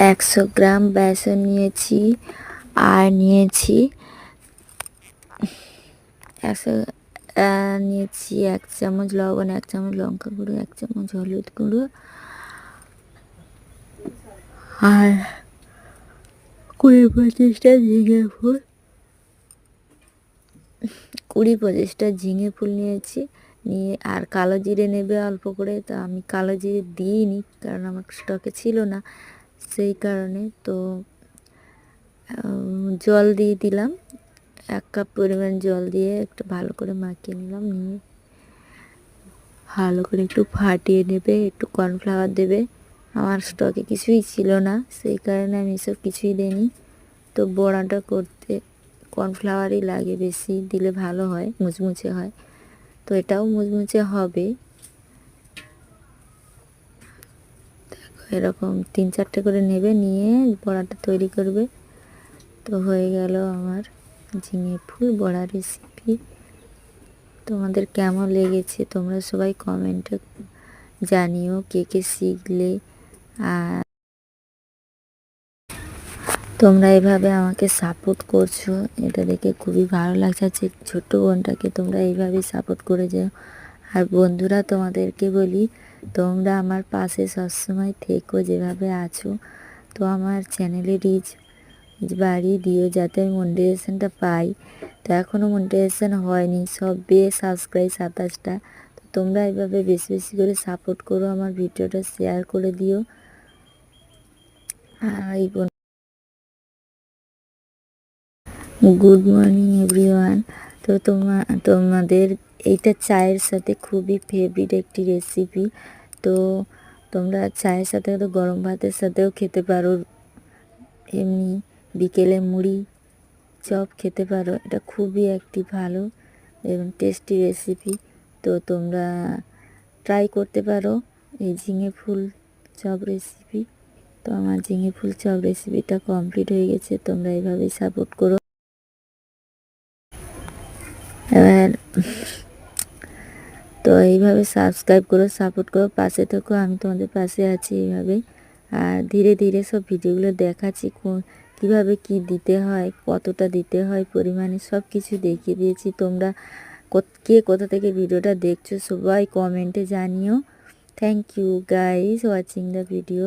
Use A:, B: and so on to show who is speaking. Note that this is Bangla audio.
A: 100 গ্রাম বেসন নিয়েছি, আর নিয়েছি 1 চামচ লবণ, 1 চামচ লঙ্কা গুঁড়ো, 1 চামচ হলুদ গুঁড়ো, আর 20-25টা ঝিঙে ফুল, 20-25টা ঝিঙে ফুল নিয়েছি। নিয়ে আর কালো জিরে নেবে অল্প করে। তো আমি কালো জিরে দিইনি, কারণ আমার স্টকে ছিল না, সেই কারণে। তো জল দিয়ে দিলাম, 1 কাপ পরিমাণ জল দিয়ে একটু ভালো করে মাখিয়ে নিলাম। নিয়ে ভালো করে একটু ফাটিয়ে নেবে, একটু কর্নফ্লাওয়ার দেবে। আমার স্টকে কিছুই ছিল না, সেই কারণে আমি এসব কিছুই দিইনি। তো বড়াটা করতে কর্নফ্লাওয়ারই লাগে, বেশি দিলে ভালো হয়, মুচমুচে হয়। তো এটাও মুচমুচে হবে। দেখো এরকম 3-4টে করে নেবে, নিয়ে বড়াটা তৈরি করবে। তো হয়ে গেল আমার ঝিঙে ফুল বড়া রেসিপি। তোমাদের কেমন লেগেছে তোমরা সবাই কমেন্টে জানিও, কে কে শিখলে। আর তোমরা এভাবে আমাকে সাপোর্ট করছো, এটা দেখে খুবই ভালো লাগছে। যে ছোট্ট বোনটাকে তোমরা এইভাবেই সাপোর্ট করে যাও। আর বন্ধুরা, তোমাদেরকে বলি, তোমরা আমার পাশে সবসময় থেকো যেভাবে আছো। তো আমার চ্যানেলে রিচ বাড়িয়ে দিও, যাতে আমি মনিটাইজেশনটা পাই। তো এখনও মনিটাইজেশন হয়নি, সব সাবস্ক্রাইব 27টা। তো তোমরা এইভাবে বেশি বেশি করে সাপোর্ট করো, আমার ভিডিওটা শেয়ার করে দিও। আর এই গুড মর্নিং এভরিওয়ান। তো তোমাদের এইটা চায়ের সাথে খুবই ফেভারিট একটি রেসিপি। তো তোমরা চায়ের সাথে তো গরম ভাতের সাথেও খেতে পারো, এমনি বিকেলে মুড়ি চপ খেতে পারো। এটা খুবই একটি ভালো এবং টেস্টি রেসিপি। তো তোমরা ট্রাই করতে পারো এই ঝিঙে ফুল চপ রেসিপি। তো আমার ঝিঙে ফুল চপ রেসিপিটা কমপ্লিট হয়ে গেছে। তোমরা এইভাবেই সাপোর্ট করো। এবার তো এইভাবে সাবস্ক্রাইব করো, সাপোর্ট করো, পাশে থেকো, আমি তোমাদের পাশে আছি এইভাবে। আর ধীরে ধীরে সব ভিডিওগুলো দেখাচ্ছি, কীভাবে কি দিতে হয়, কতটা দিতে হয় পরিমাণে, সব কিছু দেখিয়ে দিয়েছি। তোমরা কে কোথা থেকে ভিডিওটা দেখছো সবাই কমেন্টে জানিও। Thank you guys watching the video.